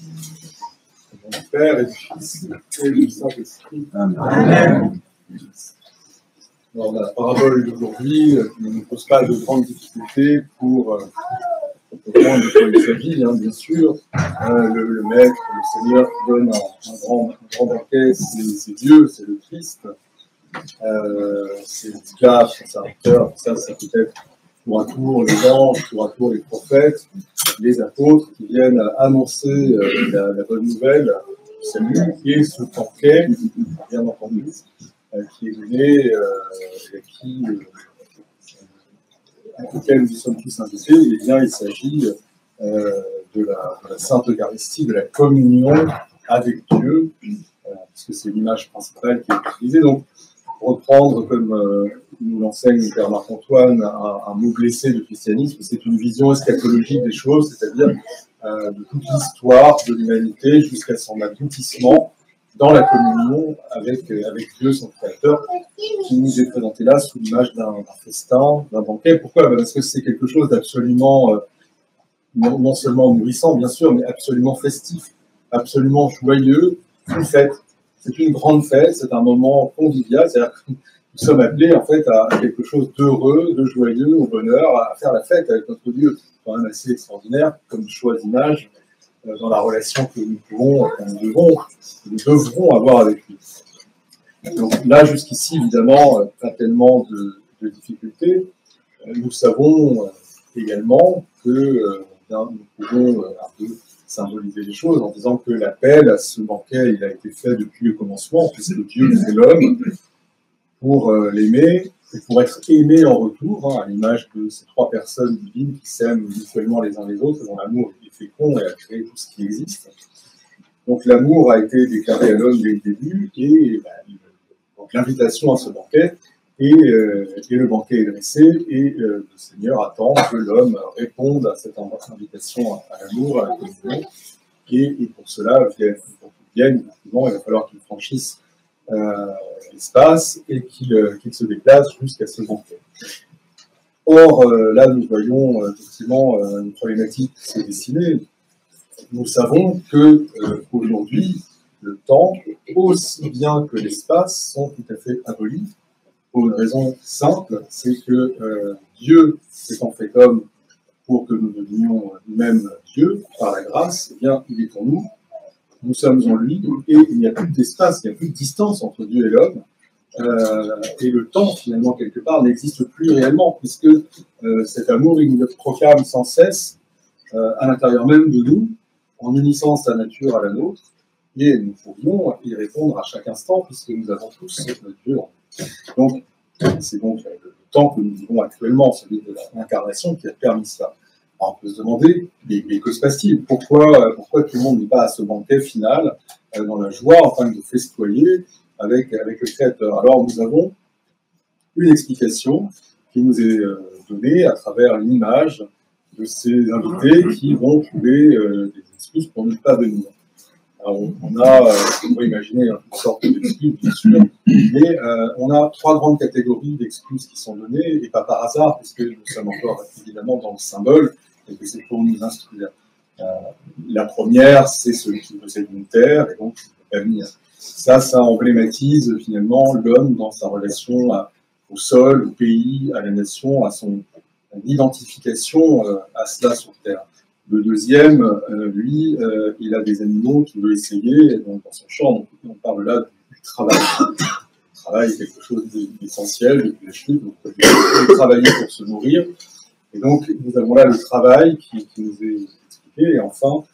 Au nom du Père et du Fils et du Saint-Esprit. Amen. Alors, la parabole d'aujourd'hui ne nous pose pas de grandes difficultés pour comprendre de quoi il s'agit, hein, bien sûr. Le Maître, le Seigneur qui donne un grand banquet, c'est Dieu, c'est le Christ. C'est l'esclave, son serviteur, ça peut être tour à tour les anges, tour à tour les prophètes, les apôtres qui viennent annoncer la bonne nouvelle du salut et ce banquet, bien entendu, qui est donné et auquel nous sommes tous invités. Eh bien, il s'agit de la Sainte Eucharistie, de la communion avec Dieu, puisque c'est l'image principale qui est utilisée. Donc, reprendre, comme nous l'enseigne le Père Marc-Antoine, un mot blessé du christianisme, c'est une vision eschatologique des choses, c'est-à-dire de toute l'histoire de l'humanité jusqu'à son aboutissement dans la communion avec Dieu, son Créateur, qui nous est présenté là sous l'image d'un festin, d'un banquet. Pourquoi? Parce que c'est quelque chose d'absolument, non seulement nourrissant, bien sûr, mais absolument festif, absolument joyeux, une fête. C'est une grande fête, c'est un moment convivial, c'est-à-dire que nous sommes appelés en fait à quelque chose d'heureux, de joyeux, au bonheur, à faire la fête avec notre Dieu. C'est quand même assez extraordinaire comme choix d'image dans la relation que nous devrons avoir avec lui. Donc là, jusqu'ici, évidemment, pas tellement de difficultés. Nous savons également que nous pouvons un peu symboliser les choses en disant que l'appel à ce banquet, il a été fait depuis le commencement, puisque Dieu fait l'homme pour l'aimer et pour être aimé en retour, à l'image de ces trois personnes divines qui s'aiment mutuellement les uns les autres, dont l'amour est fécond et a créé tout ce qui existe. Donc l'amour a été déclaré à l'homme dès le début, et donc l'invitation à ce banquet, et le banquet est dressé, et le Seigneur attend que l'homme réponde à cette invitation à l'amour, à la communion, et pour cela, pour qu'il vienne, il va falloir qu'il franchisse l'espace et qu'il se déplace jusqu'à ce banquet. Or, là, nous voyons effectivement une problématique qui s'est dessinée. Nous savons qu'aujourd'hui, le temps, aussi bien que l'espace, sont tout à fait abolis, pour une raison simple, c'est que Dieu s'étant fait homme pour que nous devenions nous-mêmes Dieu, par la grâce, eh bien, il est en nous, nous sommes en lui, et il n'y a plus d'espace, il n'y a plus de distance entre Dieu et l'homme, et le temps, finalement, quelque part, n'existe plus réellement, puisque cet amour, il nous proclame sans cesse à l'intérieur même de nous, en unissant sa nature à la nôtre, et nous pourrions y répondre à chaque instant, puisque nous avons tous Dieu en nous. Donc, c'est donc le temps que nous vivons actuellement, celui de l'incarnation, qui a permis ça. Alors, on peut se demander, mais que se passe-t-il? Pourquoi tout le monde n'est pas à ce banquet final, dans la joie, en train de festoyer avec le Créateur? Alors, nous avons une explication qui nous est donnée à travers l'image de ces invités qui vont trouver des excuses pour ne pas venir. Alors, on peut imaginer toutes sortes d'excuses, bien sûr, mais on a trois grandes catégories d'excuses qui sont données, et pas par hasard, puisque nous sommes encore évidemment dans le symbole, et que c'est pour nous instruire. La première, c'est celui qui possède une terre, et donc qui ne peut pas venir. Ça emblématise finalement l'homme dans sa relation au sol, au pays, à la nation, à son identification à cela sur terre. Le deuxième, lui, il a des animaux qu'il veut essayer dans son champ. Donc, on parle là du travail. Le travail est quelque chose d'essentiel depuis la chute. Donc, il faut travailler pour se nourrir. Et donc, nous avons là le travail qui nous est expliqué. Et enfin,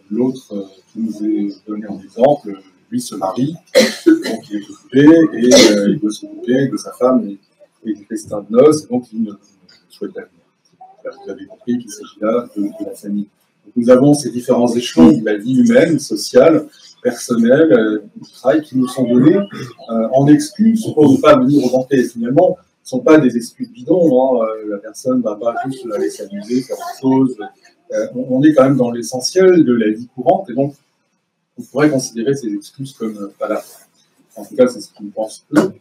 l'autre qui nous est donné en exemple, lui se marie. Donc, il est occupé et il doit s'occuper de sa femme et du festin de noces. Et donc, il ne souhaite pas venir. Vous avez compris qu'il s'agit là de la famille. Donc, nous avons ces différents échelons de la vie humaine, sociale, personnelle, du travail qui nous sont donnés en excuses pour ne pas venir au banquet. Finalement, ce ne sont pas des excuses bidons. La personne ne va pas juste aller s'amuser, faire autre chose. On est quand même dans l'essentiel de la vie courante, et donc on pourrait considérer ces excuses comme valables. En tout cas, c'est ce qu'ils pensent eux.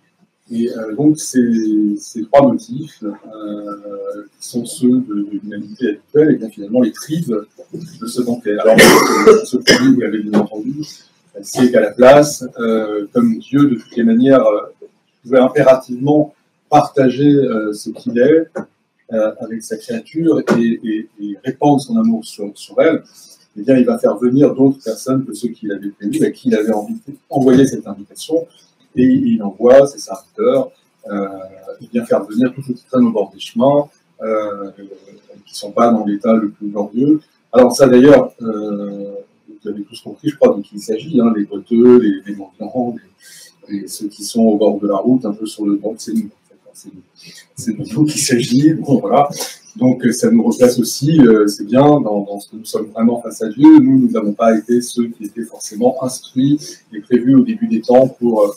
Et donc, ces trois motifs, qui sont ceux de l'humanité habituelle, et bien finalement les tribes de ce banquet. Alors, ce produit, vous l'avez bien entendu, c'est qu'à la place, comme Dieu, de toutes les manières, pouvait impérativement partager ce qu'il est avec sa créature et répandre son amour sur elle, eh bien, il va faire venir d'autres personnes que ceux qu'il avait prévus, à qui il avait envoyé cette invitation, et il envoie ses serviteurs, il vient faire venir tous ceux qui traînent au bord des chemins, qui ne sont pas dans l'état le plus glorieux. Alors ça d'ailleurs, vous avez tous compris, je crois, de qui il s'agit, hein, les boiteux, les mendiants, ceux qui sont au bord de la route, un peu sur le bord, c'est nous. C'est de nous qu'il s'agit. Bon, voilà. Donc ça nous replace aussi, c'est bien, dans ce que nous sommes vraiment face à Dieu. Nous n'avons pas été ceux qui étaient forcément instruits et prévus au début des temps pour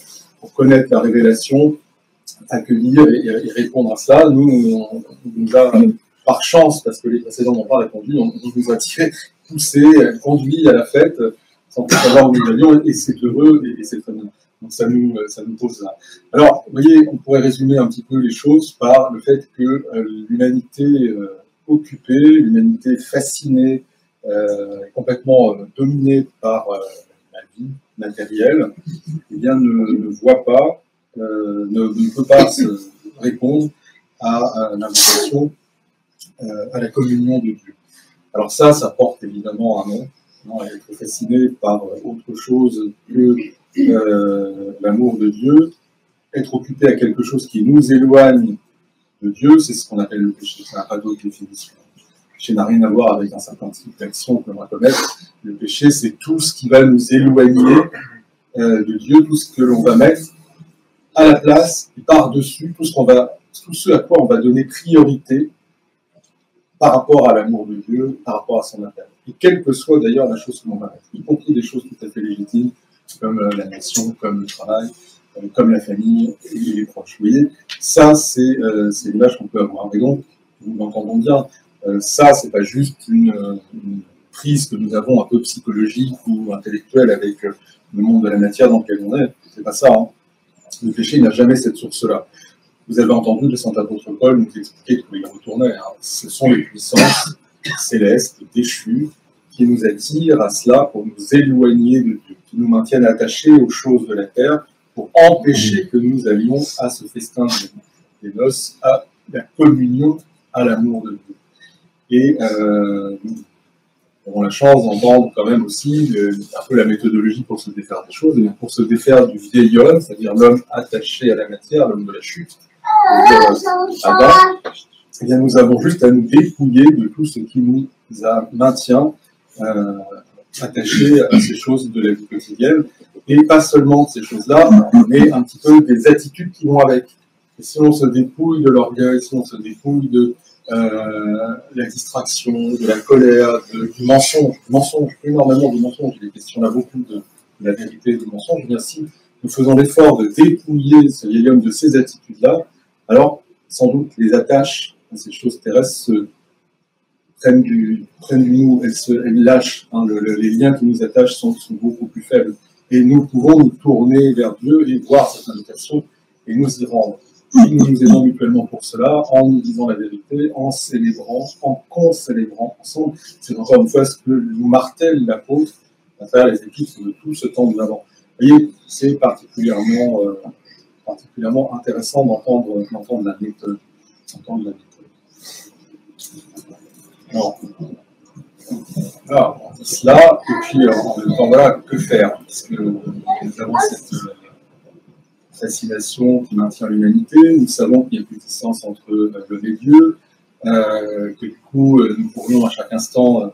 connaître la révélation, accueillir et répondre à cela. Nous, on nous a, par chance, parce que les précédents n'ont pas répondu, on nous a tiré, poussé, conduit à la fête, sans savoir où nous allions, et c'est heureux, et c'est très bien. Donc ça nous pose là. Alors, vous voyez, on pourrait résumer un petit peu les choses par le fait que l'humanité occupée, l'humanité fascinée, complètement dominée par la vie matérielle, eh bien, ne voit pas, ne peut pas se répondre à l'invitation à la communion de Dieu. Alors ça porte évidemment un nom, non, être fasciné par autre chose que l'amour de Dieu, être occupé à quelque chose qui nous éloigne de Dieu, c'est ce qu'on appelle le péché. Ça n'a pas d'autre définition. Le péché n'a rien à voir avec un certain type d'action que l'on va commettre. Le péché, c'est tout ce qui va nous éloigner de Dieu, tout ce que l'on va mettre à la place et par-dessus, tout ce à quoi on va donner priorité par rapport à l'amour de Dieu, par rapport à son intérêt. Et quelle que soit d'ailleurs la chose que l'on va mettre, y compris des choses tout à fait légitimes, comme la nation, comme le travail, comme la famille et les proches. Vous voyez, ça, c'est l'image qu'on peut avoir. Et donc, nous l'entendons bien, ça, c'est pas juste une prise que nous avons un peu psychologique ou intellectuelle avec le monde de la matière dans lequel on est. C'est pas ça. Hein. Le péché n'a jamais cette source-là. Vous avez entendu le saint apôtre Paul nous expliquer qu'il y retournait. Hein. Ce sont les puissances célestes, déchues, qui nous attirent à cela pour nous éloigner de Dieu, qui nous maintiennent attachés aux choses de la terre, pour empêcher que nous allions à ce festin des noces, à la communion, à l'amour de Dieu. Et nous avons la chance d'entendre quand même aussi un peu la méthodologie pour se défaire des choses, et bien pour se défaire du vieil homme, c'est-à-dire l'homme attaché à la matière, l'homme de la chute, Adam, eh bien nous avons juste à nous dépouiller de tout ce qui nous maintient attachés à ces choses de la vie quotidienne, et pas seulement de ces choses-là, mais un petit peu des attitudes qui vont avec. Et si on se dépouille de l'orgueil, si on se dépouille de la distraction, de la colère, du mensonge, énormément de mensonges, il est question là beaucoup de la vérité et du mensonge, bien si nous faisons l'effort de dépouiller ce vieil homme de ces attitudes-là, alors sans doute les attaches à ces choses terrestres prennent du nous, elles lâchent, hein, les liens qui nous attachent sont beaucoup plus faibles. Et nous pouvons nous tourner vers Dieu et voir cette invitation et nous y rendre. Et nous nous aidons mutuellement pour cela, en nous disant la vérité, en célébrant, en concélébrant ensemble. C'est encore une fois ce que nous martèle l'apôtre à travers les épîtres de tout ce temps de l'Avent. Vous voyez, c'est particulièrement intéressant d'entendre la méthode. Alors, on dit cela, et puis en même temps, voilà, que faire? Parce que nous avons cette fascination qui maintient l'humanité, nous savons qu'il y a plus de distance entre l'homme et Dieu, que du coup, nous pourrions à chaque instant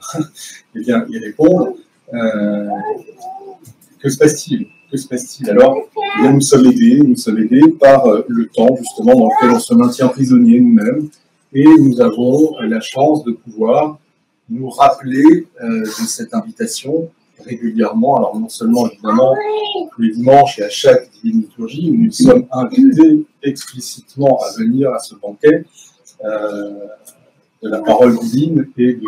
eh bien, y répondre. Que se passe-t-il? Alors, eh bien, nous sommes aidés par le temps, justement, dans lequel on se maintient prisonniers nous-mêmes, et nous avons la chance de pouvoir nous rappeler de cette invitation régulièrement. Alors non seulement évidemment tous les dimanches et à chaque divine liturgie, nous sommes invités explicitement à venir à ce banquet de la parole divine et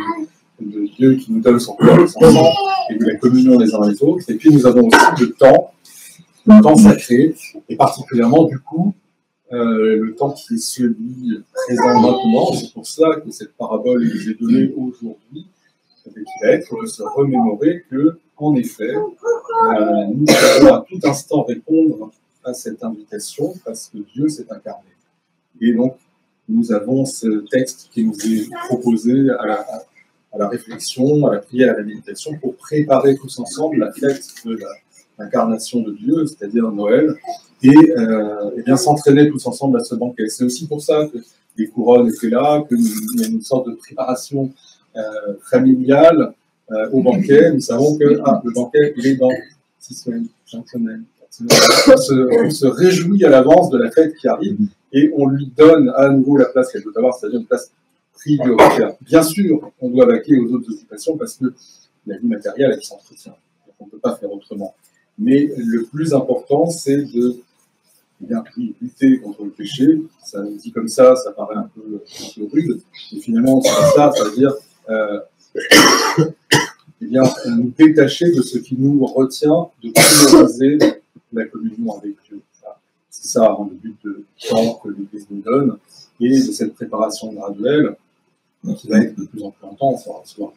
de Dieu qui nous donne son corps et son sang, et de la communion les uns les autres. Et puis nous avons aussi le temps sacré, et particulièrement du coup le temps qui est celui présent maintenant. C'est pour ça que cette parabole nous est donnée aujourd'hui, et qui va être de se remémorer que, en effet, nous devons à tout instant répondre à cette invitation parce que Dieu s'est incarné. Et donc, nous avons ce texte qui nous est proposé à la réflexion, à la prière, à la méditation, pour préparer tous ensemble la fête de l'incarnation de Dieu, c'est-à-dire Noël, et bien s'entraîner tous ensemble à ce banquet. C'est aussi pour ça que les couronnes étaient là, qu'il y a une sorte de préparation familiale au banquet. Nous savons que le banquet, il est dans 6 semaines, 5 semaines. On se réjouit à l'avance de la fête qui arrive et on lui donne à nouveau la place qu'elle doit avoir, c'est-à-dire une place prioritaire. Bien sûr, on doit vaquer aux autres occupations parce que la vie matérielle, elle s'entretient. On ne peut pas faire autrement. Mais le plus important, c'est de lutter contre le péché. Ça dit comme ça paraît un peu rude. Et finalement, c'est ça veut dire nous détacher de ce qui nous retient de prioriser la communion avec Dieu. C'est ça le but du temps que l'Église nous donne et de cette préparation graduelle qui va être de plus en plus intense. On va recevoir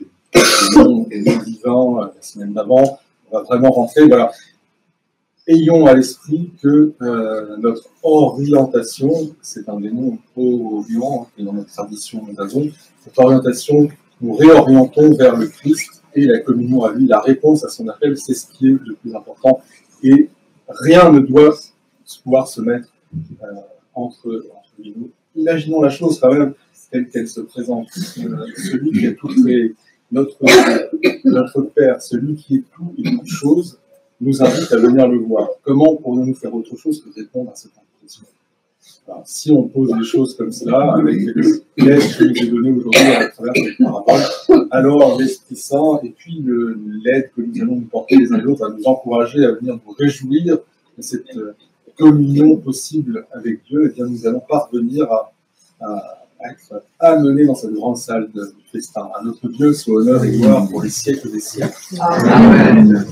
des noms divins la semaine d'avant. On va vraiment rentrer. Voilà. Ayons à l'esprit que notre orientation, c'est un des mots pro-orient qui est dans notre tradition d'Azon, cette orientation, nous réorientons vers le Christ et la communion à lui, la réponse à son appel, c'est ce qui est le plus important. Et rien ne doit pouvoir se mettre entre nous. Imaginons la chose quand même telle qu'elle se présente. Celui qui est tout créé, notre Père, celui qui est tout et toute chose, nous invite à venir le voir. Comment pourrions-nous faire autre chose que répondre à cette invitation? Si on pose les choses comme cela, avec l'aide qui nous est donnée aujourd'hui à travers cette parabole, alors l'Esprit Saint et puis l'aide que nous allons nous porter les uns les autres va nous encourager à venir nous réjouir de cette communion possible avec Dieu, et bien nous allons parvenir à être amenés dans cette grande salle de festin. À notre Dieu soit honneur et gloire pour les siècles des siècles. Amen.